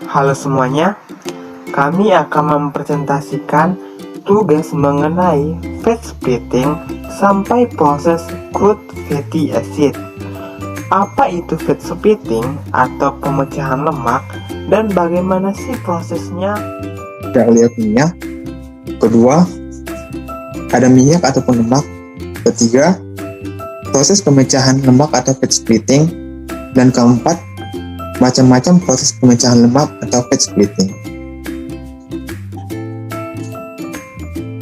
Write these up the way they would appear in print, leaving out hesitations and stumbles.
Halo semuanya, kami akan mempresentasikan tugas mengenai fat splitting sampai proses crude fatty acid. Apa itu fat splitting atau pemecahan lemak dan bagaimana sih prosesnya? Ada oleokimia. Kedua, ada minyak ataupun lemak. Ketiga, proses pemecahan lemak atau fat splitting. Dan keempat, macam-macam proses pemecahan lemak atau fat splitting.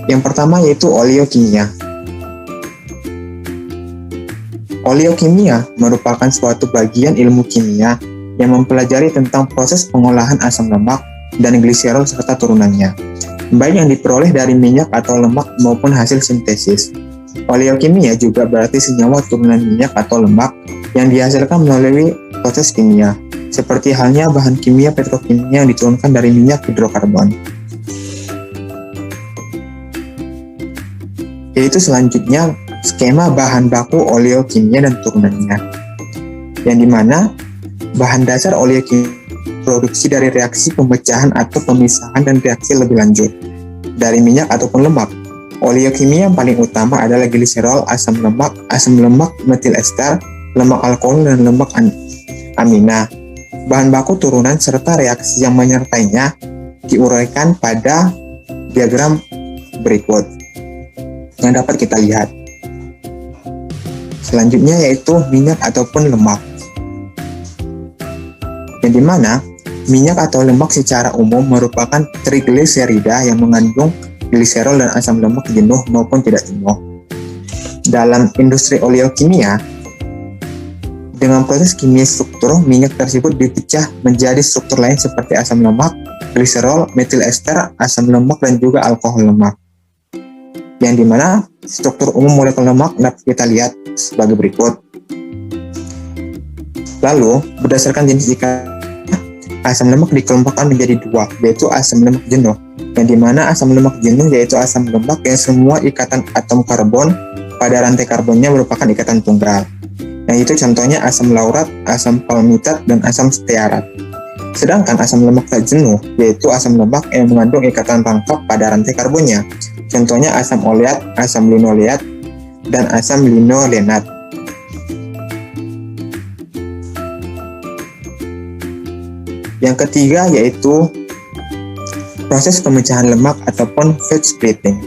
Yang pertama yaitu oleokimia. Oleokimia merupakan suatu bagian ilmu kimia yang mempelajari tentang proses pengolahan asam lemak dan gliserol serta turunannya, baik yang diperoleh dari minyak atau lemak maupun hasil sintesis. Oleokimia juga berarti senyawa turunan minyak atau lemak yang dihasilkan melalui proses kimia, seperti halnya bahan kimia petrokimia yang diturunkan dari minyak hidrokarbon. Yaitu selanjutnya skema bahan baku oleokimia dan turunannya, yang dimana bahan dasar oleokimia produksi dari reaksi pemecahan atau pemisahan dan reaksi lebih lanjut dari minyak ataupun lemak. Oleokimia yang paling utama adalah gliserol, asam lemak metil ester, lemak alkohol, dan lemak amina. Bahan baku turunan serta reaksi yang menyertainya diuraikan pada diagram berikut yang dapat kita lihat. Selanjutnya yaitu minyak ataupun lemak, yang dimana minyak atau lemak secara umum merupakan trigliserida yang mengandung gliserol dan asam lemak jenuh maupun tidak jenuh. Dalam industri oleokimia, dengan proses kimia struktur, minyak tersebut dipecah menjadi struktur lain seperti asam lemak, gliserol, metil ester, asam lemak, dan juga alkohol lemak. Yang dimana struktur umum molekul lemak dapat kita lihat sebagai berikut. Lalu, berdasarkan jenis ikatan, asam lemak dikelompokkan menjadi dua, yaitu asam lemak jenuh, yang dimana asam lemak jenuh yaitu asam lemak yang semua ikatan atom karbon pada rantai karbonnya merupakan ikatan tunggal. Nah, itu contohnya asam laurat, asam palmitat, dan asam stearat. Sedangkan asam lemak tak jenuh yaitu asam lemak yang mengandung ikatan rangkap pada rantai karbonnya. Contohnya asam oleat, asam linoleat, dan asam linolenat. Yang ketiga yaitu proses pemecahan lemak ataupun fat splitting.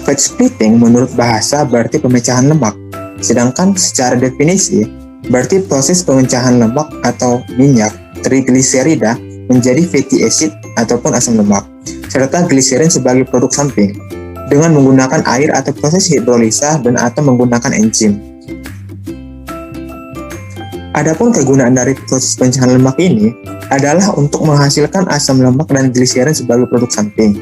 Fat splitting menurut bahasa berarti pemecahan lemak, sedangkan secara definisi berarti proses pemecahan lemak atau minyak trigliserida menjadi fatty acid ataupun asam lemak, serta gliserin sebagai produk samping dengan menggunakan air atau proses hidrolisa dan atau menggunakan enzim. Adapun kegunaan dari proses pemecahan lemak ini adalah untuk menghasilkan asam lemak dan gliserin sebagai produk samping.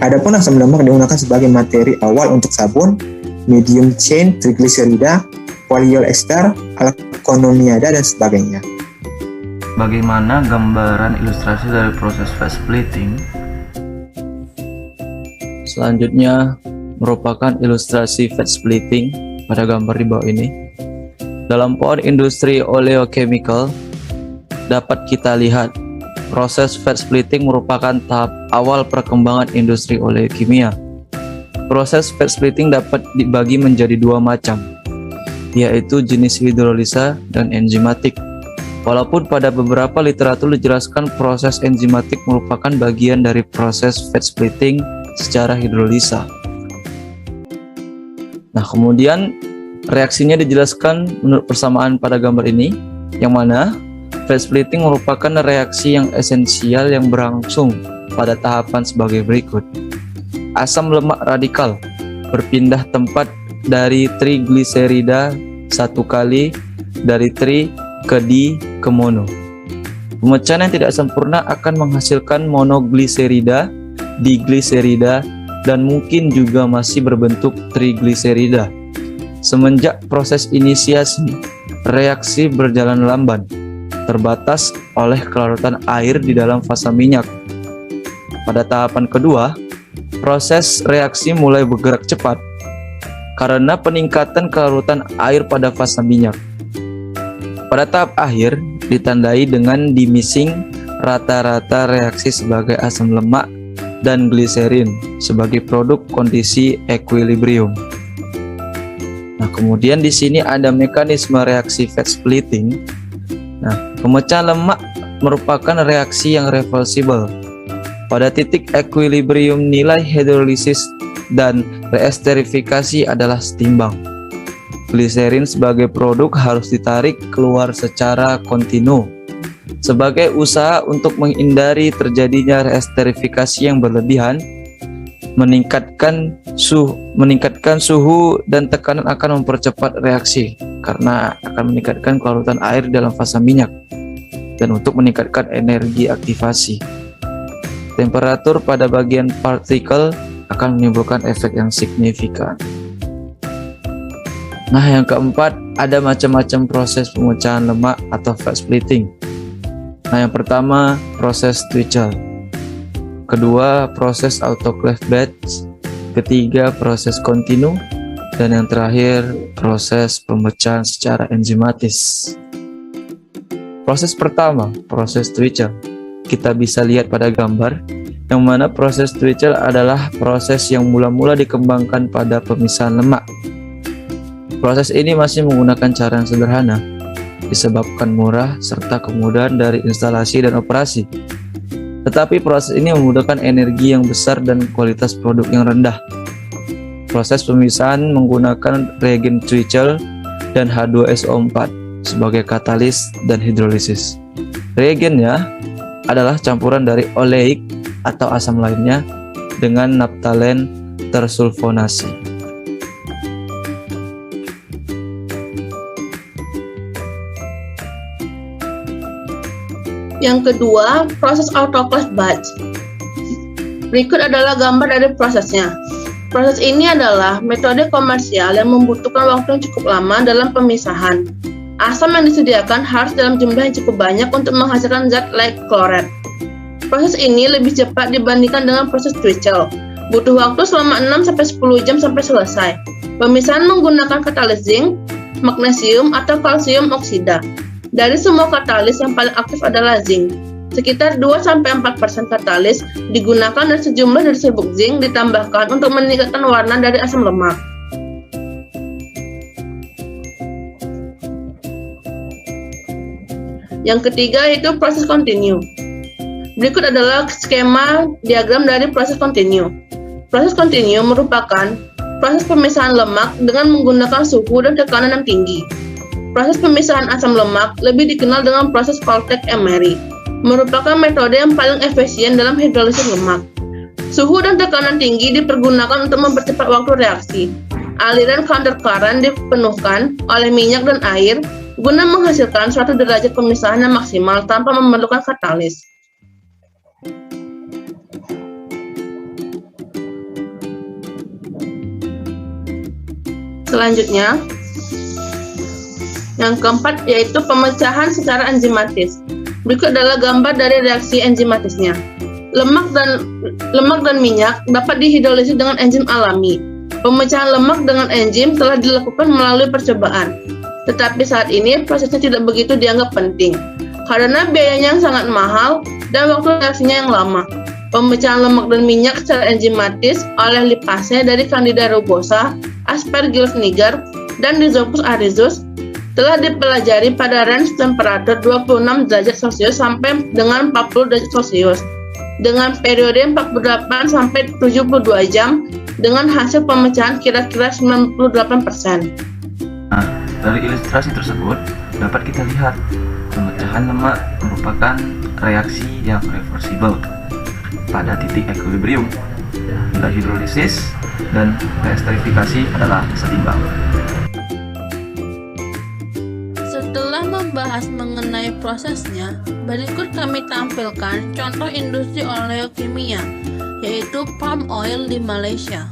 Adapun asam lemak digunakan sebagai materi awal untuk sabun, medium chain trigliserida, polyol ester, alkonomiada, dan sebagainya. Bagaimana gambaran ilustrasi dari proses fat splitting? Selanjutnya merupakan ilustrasi fat splitting pada gambar di bawah ini. Dalam pohon industri oleochemical dapat kita lihat proses fat splitting merupakan tahap awal perkembangan industri oleokimia. Proses fat splitting dapat dibagi menjadi dua macam, yaitu jenis hidrolisa dan enzimatik. Walaupun pada beberapa literatur dijelaskan proses enzimatik merupakan bagian dari proses fat splitting secara hidrolisa. Nah, kemudian reaksinya dijelaskan menurut persamaan pada gambar ini, yang mana fat splitting merupakan reaksi yang esensial yang berlangsung pada tahapan sebagai berikut. Asam lemak radikal berpindah tempat dari trigliserida satu kali dari tri ke di ke mono. Pemecahan yang tidak sempurna akan menghasilkan monogliserida, digliserida, dan mungkin juga masih berbentuk trigliserida. Semenjak proses inisiasi, reaksi berjalan lamban, terbatas oleh kelarutan air di dalam fasa minyak. Pada tahapan kedua, proses reaksi mulai bergerak cepat karena peningkatan kelarutan air pada fasa minyak. Pada tahap akhir, ditandai dengan dimising rata-rata reaksi sebagai asam lemak dan gliserin sebagai produk kondisi equilibrium. Nah, kemudian di sini ada mekanisme reaksi fat splitting. Nah, pemecahan lemak merupakan reaksi yang reversible. Pada titik equilibrium, nilai hidrolisis dan reesterifikasi adalah setimbang. Gliserin sebagai produk harus ditarik keluar secara kontinu sebagai usaha untuk menghindari terjadinya reesterifikasi yang berlebihan. Meningkatkan suhu dan tekanan akan mempercepat reaksi karena akan meningkatkan kelarutan air dalam fasa minyak dan untuk meningkatkan energi aktivasi. Temperatur pada bagian partikel akan menimbulkan efek yang signifikan. Nah, yang keempat, ada macam-macam proses pemecahan lemak atau fat splitting. Nah, yang pertama, proses Twitchell. Kedua, proses autoclave batch. Ketiga, proses kontinu. Dan yang terakhir, proses pemecahan secara enzimatis. Proses pertama, proses Twitchell. Kita bisa lihat pada gambar, yang mana proses Twitchell adalah proses yang mula-mula dikembangkan pada pemisahan lemak. Proses ini masih menggunakan cara yang sederhana, disebabkan murah serta kemudahan dari instalasi dan operasi. Tetapi proses ini membutuhkan energi yang besar dan kualitas produk yang rendah. Proses pemisahan menggunakan reagen Twitchell dan H2SO4 sebagai katalis dan hidrolisis. Reagennya adalah campuran dari oleik atau asam lainnya dengan naftalen tersulfonasi. Yang kedua, proses autoclave batch. Berikut adalah gambar dari prosesnya. Proses ini adalah metode komersial yang membutuhkan waktu yang cukup lama dalam pemisahan. Asam yang disediakan harus dalam jumlah yang cukup banyak untuk menghasilkan zat like kloret. Proses ini lebih cepat dibandingkan dengan proses Twitchell. Butuh waktu selama 6-10 jam sampai selesai. Pemisahan menggunakan katalis zinc, magnesium, atau kalsium oksida. Dari semua katalis yang paling aktif adalah zinc. Sekitar 2-4% katalis digunakan dan sejumlah dari serbuk zinc ditambahkan untuk meningkatkan warna dari asam lemak. Yang ketiga yaitu proses kontinu. Berikut adalah skema diagram dari proses kontinu. Proses kontinu merupakan proses pemisahan lemak dengan menggunakan suhu dan tekanan yang tinggi. Proses pemisahan asam lemak lebih dikenal dengan proses Foltek-Emery, merupakan metode yang paling efisien dalam hidrolisis lemak. Suhu dan tekanan tinggi dipergunakan untuk mempercepat waktu reaksi. Aliran counter current dipenuhkan oleh minyak dan air guna menghasilkan suatu derajat pemisahan yang maksimal tanpa memerlukan katalis. Selanjutnya, yang keempat yaitu pemecahan secara enzimatis. Berikut adalah gambar dari reaksi enzimatisnya. Lemak dan minyak dapat dihidrolisis dengan enzim alami. Pemecahan lemak dengan enzim telah dilakukan melalui percobaan. Tetapi saat ini prosesnya tidak begitu dianggap penting karena biayanya yang sangat mahal dan waktu reaksinya yang lama. Pemecahan lemak dan minyak secara enzimatis oleh lipase dari Candida rugosa, Aspergillus niger, dan Rhizopus aridus telah dipelajari pada range temperatur 26 derajat Celcius sampai dengan 40 derajat Celcius dengan periode 48 sampai 72 jam dengan hasil pemecahan kira-kira 98%. Nah, dari ilustrasi tersebut dapat kita lihat pemecahan lemak merupakan reaksi yang reversible pada titik equilibrium. Nilai hidrolisis dan reesterifikasi adalah setimbang. Setelah membahas mengenai prosesnya, berikut kami tampilkan contoh industri oleokimia, yaitu palm oil di Malaysia.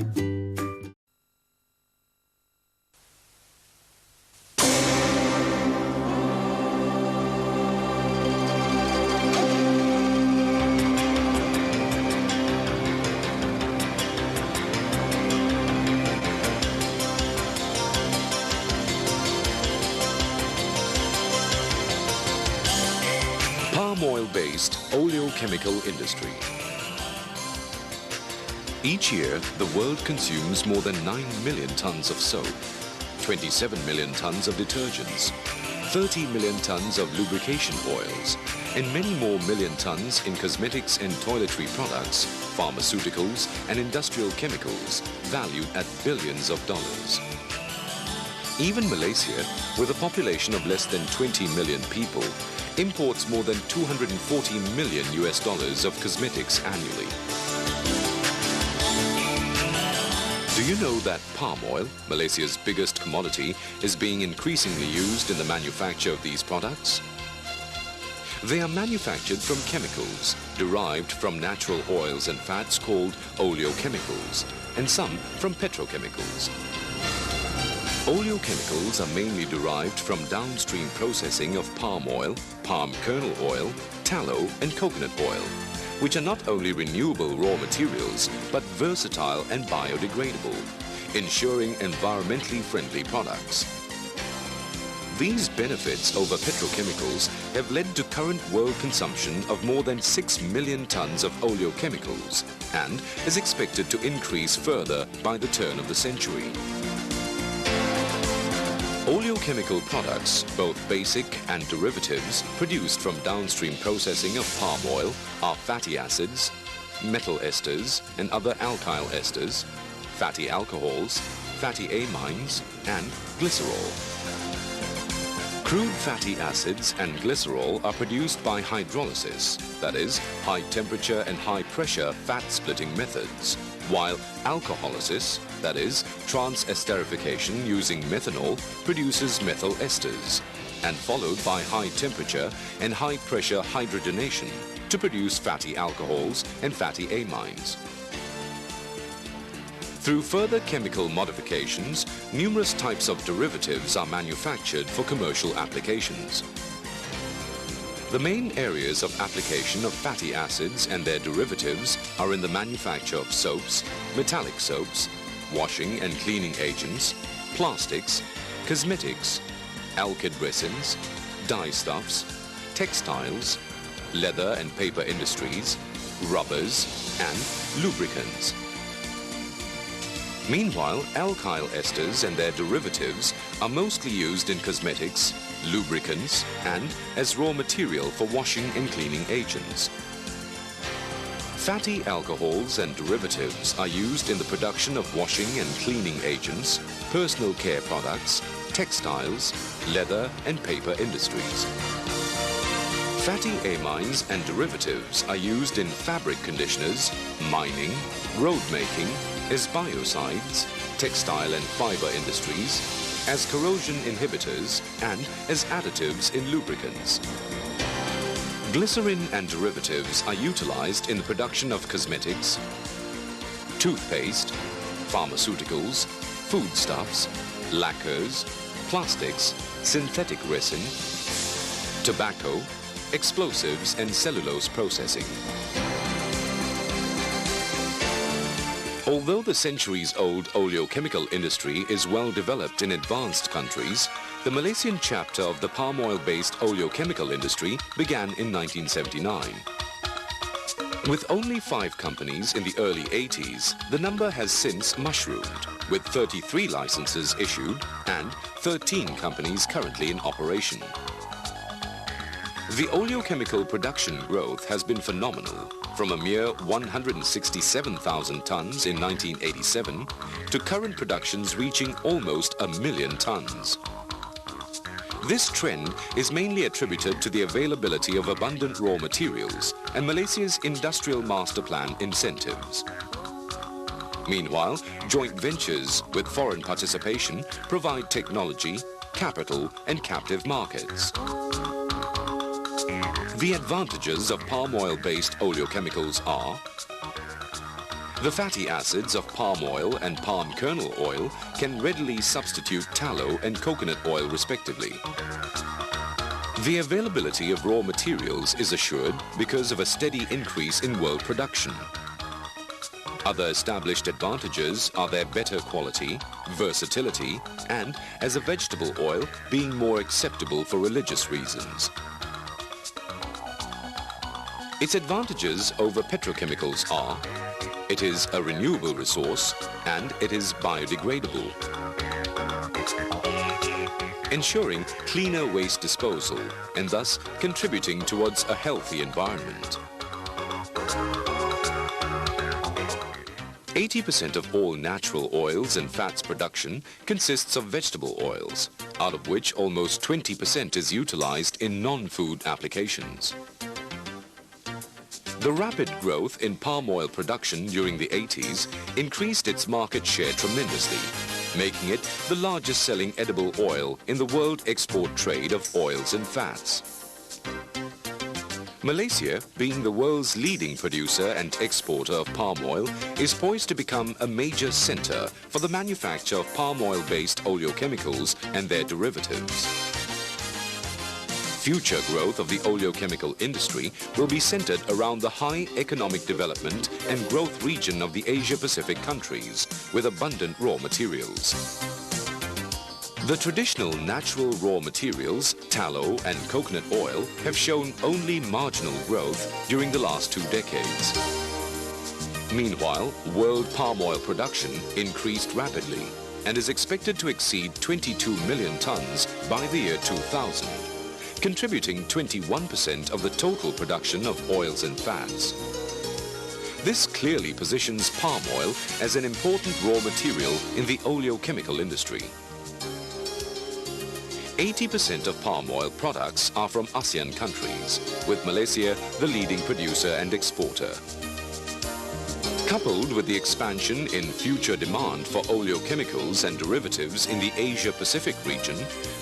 Palm oil-based oleochemical industry. Each year, the world consumes more than 9 million tons of soap, 27 million tons of detergents, 30 million tons of lubrication oils, and many more million tons in cosmetics and toiletry products, pharmaceuticals, and industrial chemicals valued at billions of dollars. Even Malaysia, with a population of less than 20 million people, imports more than $240 million of cosmetics annually. Do you know that palm oil, Malaysia's biggest commodity, is being increasingly used in the manufacture of these products? They are manufactured from chemicals derived from natural oils and fats called oleochemicals, and some from petrochemicals. Oleochemicals are mainly derived from downstream processing of palm oil, palm kernel oil, tallow and coconut oil, which are not only renewable raw materials but versatile and biodegradable, ensuring environmentally friendly products. These benefits over petrochemicals have led to current world consumption of more than 6 million tons of oleochemicals and is expected to increase further by the turn of the century. Oleochemical products, both basic and derivatives, produced from downstream processing of palm oil are fatty acids, metal esters and other alkyl esters, fatty alcohols, fatty amines and glycerol. Crude fatty acids and glycerol are produced by hydrolysis, that is, high temperature and high pressure fat splitting methods, while alcoholysis, that is, trans-esterification using methanol, produces methyl esters, and followed by high temperature and high pressure hydrogenation to produce fatty alcohols and fatty amines. Through further chemical modifications, numerous types of derivatives are manufactured for commercial applications. The main areas of application of fatty acids and their derivatives are in the manufacture of soaps, metallic soaps, washing and cleaning agents, plastics, cosmetics, alkyd resins, dyestuffs, textiles, leather and paper industries, rubbers, and lubricants. Meanwhile, alkyl esters and their derivatives are mostly used in cosmetics, lubricants, and as raw material for washing and cleaning agents. Fatty alcohols and derivatives are used in the production of washing and cleaning agents, personal care products, textiles, leather and paper industries. Fatty amines and derivatives are used in fabric conditioners, mining, road making, as biocides, textile and fiber industries, as corrosion inhibitors and as additives in lubricants. Glycerin and derivatives are utilized in the production of cosmetics, toothpaste, pharmaceuticals, foodstuffs, lacquers, plastics, synthetic resin, tobacco, explosives and cellulose processing. Although the centuries-old oleochemical industry is well developed in advanced countries, the Malaysian chapter of the palm oil-based oleochemical industry began in 1979. With only 5 companies in the early 80s, the number has since mushroomed, with 33 licenses issued and 13 companies currently in operation. The oleochemical production growth has been phenomenal, from a mere 167,000 tons in 1987 to current productions reaching almost 1 million tons. This trend is mainly attributed to the availability of abundant raw materials and Malaysia's Industrial Master Plan incentives. Meanwhile, joint ventures with foreign participation provide technology, capital and captive markets. The advantages of palm oil-based oleochemicals are: the fatty acids of palm oil and palm kernel oil can readily substitute tallow and coconut oil respectively. The availability of raw materials is assured because of a steady increase in world production. Other established advantages are their better quality, versatility, and, as a vegetable oil, being more acceptable for religious reasons. Its advantages over petrochemicals are: it is a renewable resource and it is biodegradable, ensuring cleaner waste disposal and thus contributing towards a healthy environment. 80% of all natural oils and fats production consists of vegetable oils, out of which almost 20% is utilized in non-food applications. The rapid growth in palm oil production during the 80s increased its market share tremendously, making it the largest selling edible oil in the world export trade of oils and fats. Malaysia, being the world's leading producer and exporter of palm oil, is poised to become a major center for the manufacture of palm oil-based oleochemicals and their derivatives. Future growth of the oleochemical industry will be centered around the high economic development and growth region of the Asia-Pacific countries with abundant raw materials. The traditional natural raw materials, tallow and coconut oil, have shown only marginal growth during the last 2 decades. Meanwhile, world palm oil production increased rapidly and is expected to exceed 22 million tons by the year 2000. Contributing 21% of the total production of oils and fats. This clearly positions palm oil as an important raw material in the oleochemical industry. 80% of palm oil products are from ASEAN countries, with Malaysia the leading producer and exporter. Coupled with the expansion in future demand for oleochemicals and derivatives in the Asia-Pacific region,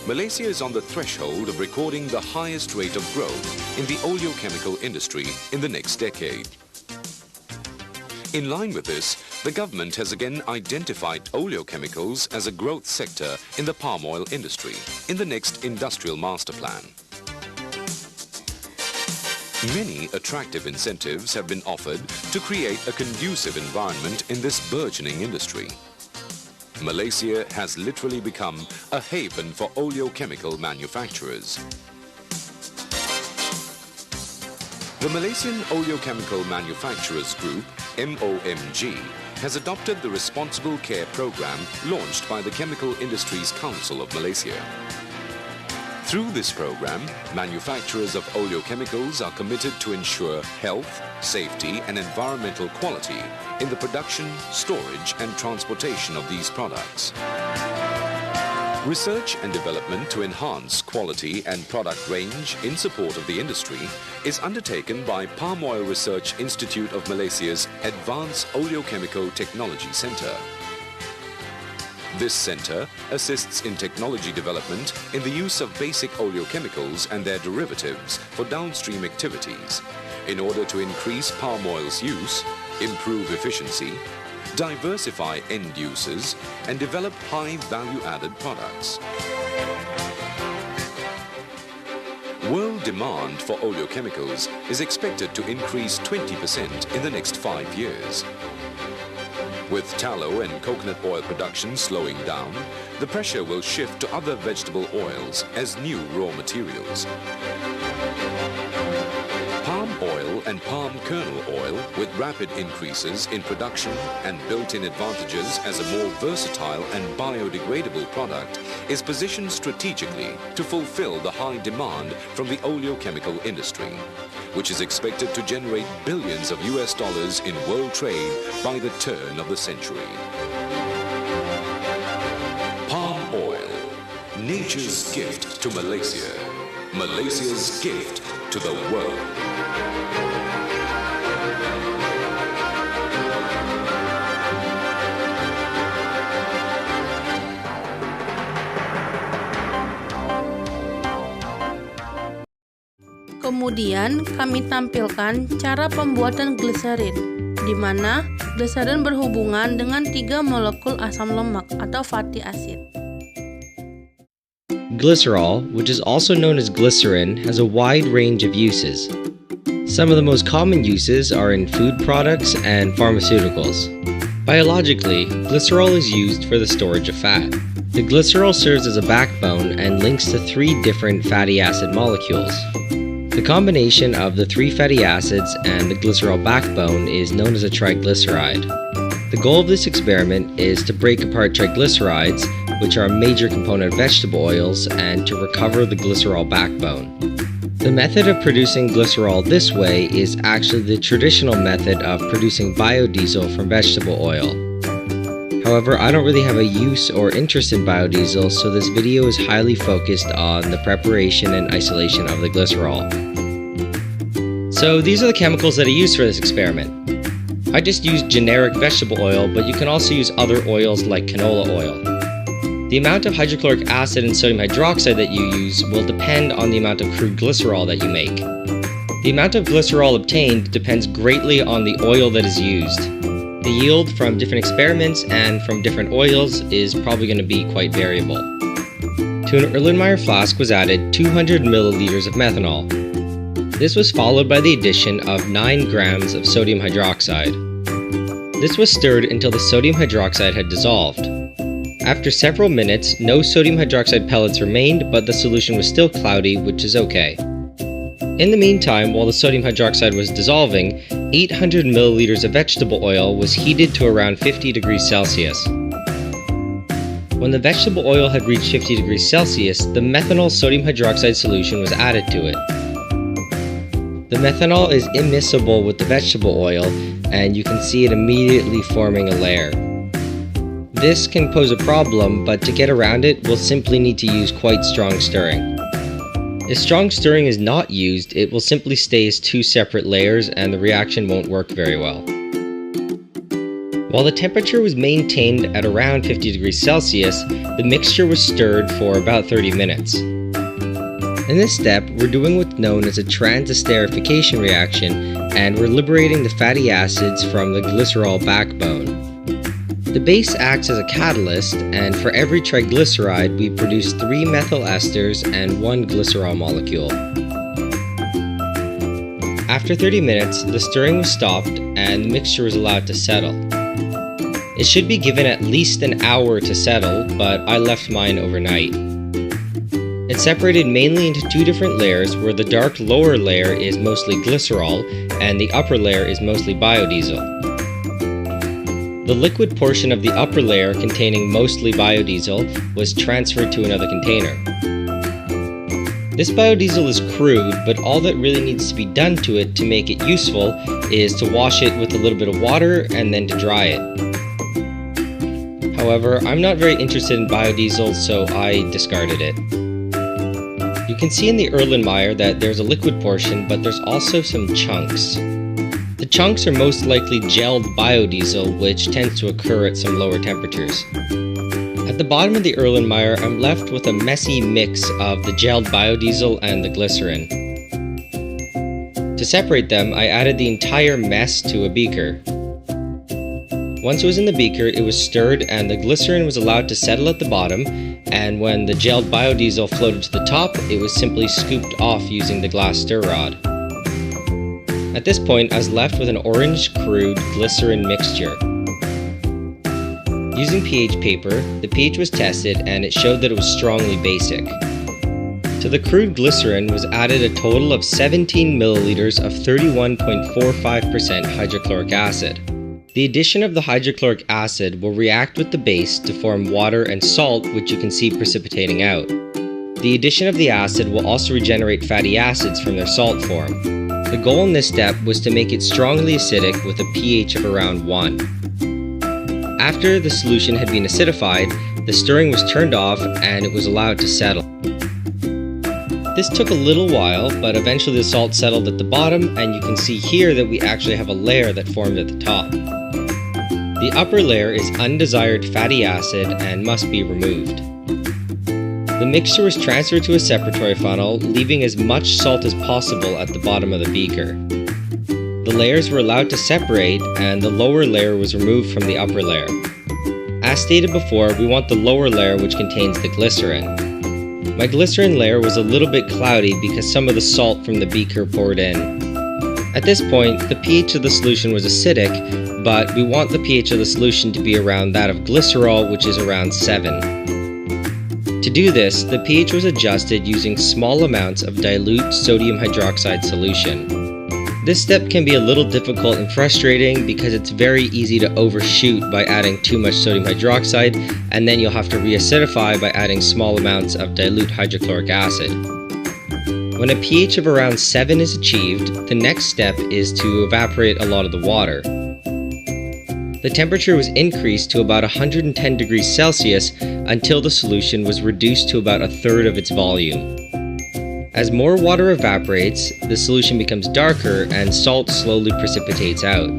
Malaysia is on the threshold of recording the highest rate of growth in the oleochemical industry in the next decade. In line with this, the government has again identified oleochemicals as a growth sector in the palm oil industry in the next industrial master plan. Many attractive incentives have been offered to create a conducive environment in this burgeoning industry. Malaysia has literally become a haven for oleochemical manufacturers. The Malaysian Oleochemical Manufacturers Group, MOMG, has adopted the Responsible Care Program launched by the Chemical Industries Council of Malaysia. Through this program, manufacturers of oleochemicals are committed to ensure health, safety and environmental quality in the production, storage and transportation of these products. Research and development to enhance quality and product range in support of the industry is undertaken by Palm Oil Research Institute of Malaysia's Advanced Oleochemical Technology Centre. This centre assists in technology development in the use of basic oleochemicals and their derivatives for downstream activities in order to increase palm oil's use, improve efficiency, diversify end uses and develop high value-added products. World demand for oleochemicals is expected to increase 20% in the next 5 years. With tallow and coconut oil production slowing down, the pressure will shift to other vegetable oils as new raw materials. Palm oil and palm kernel oil, with rapid increases in production and built-in advantages as a more versatile and biodegradable product, is positioned strategically to fulfill the high demand from the oleochemical industry, which is expected to generate billions of US dollars in world trade by the turn of the century. Palm oil, nature's gift to Malaysia, Malaysia's gift to the world. Kemudian kami tampilkan cara pembuatan gliserin, di mana gliserin berhubungan dengan 3 molekul asam lemak atau fatty acid. Glycerol, which is also known as glycerin, has a wide range of uses. Some of the most common uses are in food products and pharmaceuticals. Biologically, glycerol is used for the storage of fat. The glycerol serves as a backbone and links to 3 different fatty acid molecules. The combination of the 3 fatty acids and the glycerol backbone is known as a triglyceride. The goal of this experiment is to break apart triglycerides, which are a major component of vegetable oils, and to recover the glycerol backbone. The method of producing glycerol this way is actually the traditional method of producing biodiesel from vegetable oil. However, I don't really have a use or interest in biodiesel, so this video is highly focused on the preparation and isolation of the glycerol. So these are the chemicals that I used for this experiment. I just used generic vegetable oil, but you can also use other oils like canola oil. The amount of hydrochloric acid and sodium hydroxide that you use will depend on the amount of crude glycerol that you make. The amount of glycerol obtained depends greatly on the oil that is used. The yield from different experiments and from different oils is probably going to be quite variable. To an Erlenmeyer flask was added 200 milliliters of methanol. This was followed by the addition of 9 grams of sodium hydroxide. This was stirred until the sodium hydroxide had dissolved. After several minutes, no sodium hydroxide pellets remained, but the solution was still cloudy, which is okay. In the meantime, while the sodium hydroxide was dissolving, 800 milliliters of vegetable oil was heated to around 50 degrees Celsius. When the vegetable oil had reached 50 degrees Celsius, the methanol sodium hydroxide solution was added to it. The methanol is immiscible with the vegetable oil, and you can see it immediately forming a layer. This can pose a problem, but to get around it, we'll simply need to use quite strong stirring. If strong stirring is not used, it will simply stay as 2 separate layers and the reaction won't work very well. While the temperature was maintained at around 50 degrees Celsius, the mixture was stirred for about 30 minutes. In this step, we're doing what's known as a transesterification reaction, and we're liberating the fatty acids from the glycerol backbone. The base acts as a catalyst, and for every triglyceride, we produce 3 methyl esters and 1 glycerol molecule. After 30 minutes, the stirring was stopped and the mixture was allowed to settle. It should be given at least an hour to settle, but I left mine overnight. It's separated mainly into 2 different layers, where the dark lower layer is mostly glycerol and the upper layer is mostly biodiesel. The liquid portion of the upper layer, containing mostly biodiesel, was transferred to another container. This biodiesel is crude, but all that really needs to be done to it to make it useful is to wash it with a little bit of water and then to dry it. However, I'm not very interested in biodiesel, so I discarded it. You can see in the Erlenmeyer that there's a liquid portion, but there's also some chunks. The chunks are most likely gelled biodiesel, which tends to occur at some lower temperatures. At the bottom of the Erlenmeyer, I'm left with a messy mix of the gelled biodiesel and the glycerin. To separate them, I added the entire mess to a beaker. Once it was in the beaker, it was stirred and the glycerin was allowed to settle at the bottom, and when the gelled biodiesel floated to the top, it was simply scooped off using the glass stir rod. At this point, I was left with an orange crude glycerin mixture. Using pH paper, the pH was tested and it showed that it was strongly basic. To the crude glycerin was added a total of 17 milliliters of 31.45% hydrochloric acid. The addition of the hydrochloric acid will react with the base to form water and salt, which you can see precipitating out. The addition of the acid will also regenerate fatty acids from their salt form. The goal in this step was to make it strongly acidic with a pH of around 1. After the solution had been acidified, the stirring was turned off and it was allowed to settle. This took a little while, but eventually the salt settled at the bottom, and you can see here that we actually have a layer that formed at the top. The upper layer is undesired fatty acid and must be removed. The mixture was transferred to a separatory funnel, leaving as much salt as possible at the bottom of the beaker. The layers were allowed to separate, and the lower layer was removed from the upper layer. As stated before, we want the lower layer, which contains the glycerin. My glycerin layer was a little bit cloudy because some of the salt from the beaker poured in. At this point, the pH of the solution was acidic, but we want the pH of the solution to be around that of glycerol, which is around 7. To do this, the pH was adjusted using small amounts of dilute sodium hydroxide solution. This step can be a little difficult and frustrating because it's very easy to overshoot by adding too much sodium hydroxide, and then you'll have to reacidify by adding small amounts of dilute hydrochloric acid. When a pH of around 7 is achieved, the next step is to evaporate a lot of the water. The temperature was increased to about 110 degrees Celsius until the solution was reduced to about a third of its volume. As more water evaporates, the solution becomes darker and salt slowly precipitates out.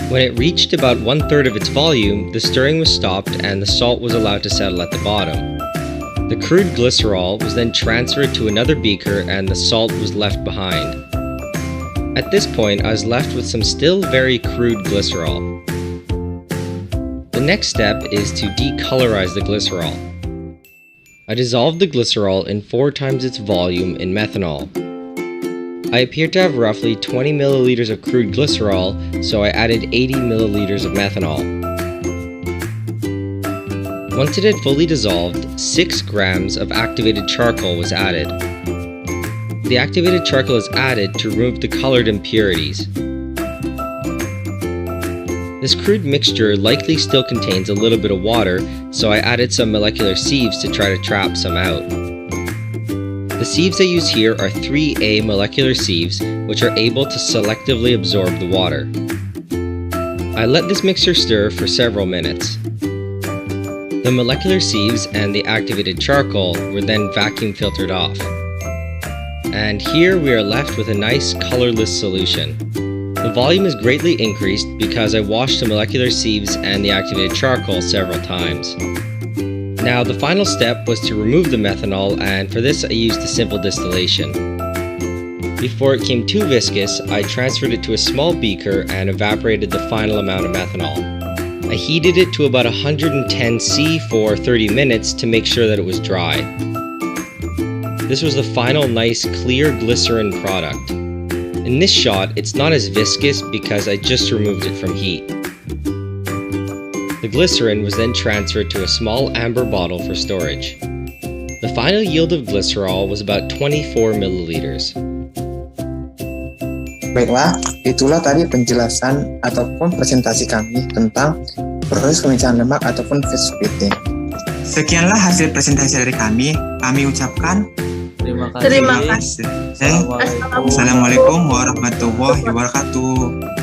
When it reached about 1/3 of its volume, the stirring was stopped and the salt was allowed to settle at the bottom. The crude glycerol was then transferred to another beaker and the salt was left behind. At this point, I was left with some still very crude glycerol. The next step is to decolorize the glycerol. I dissolved the glycerol in 4 times its volume in methanol. I appeared to have roughly 20 milliliters of crude glycerol, so I added 80 milliliters of methanol. Once it had fully dissolved, 6 grams of activated charcoal was added. The activated charcoal is added to remove the colored impurities. This crude mixture likely still contains a little bit of water, so I added some molecular sieves to try to trap some out. The sieves I use here are 3A molecular sieves, which are able to selectively absorb the water. I let this mixture stir for several minutes. The molecular sieves and the activated charcoal were then vacuum filtered off. And here we are left with a nice colorless solution. The volume is greatly increased because I washed the molecular sieves and the activated charcoal several times. Now the final step was to remove the methanol, and for this I used a simple distillation. Before it became too viscous, I transferred it to a small beaker and evaporated the final amount of methanol. I heated it to about 110 C for 30 minutes to make sure that it was dry. This was the final nice clear glycerin product. In this shot, it's not as viscous because I just removed it from heat. The glycerin was then transferred to a small amber bottle for storage. The final yield of glycerol was about 24 milliliters. Baiklah, itulah tadi penjelasan ataupun presentasi kami tentang proses pemecahan lemak ataupun fat splitting. Sekianlah hasil presentasi dari kami. Kami ucapkan Terima kasih. Assalamualaikum warahmatullahi wabarakatuh.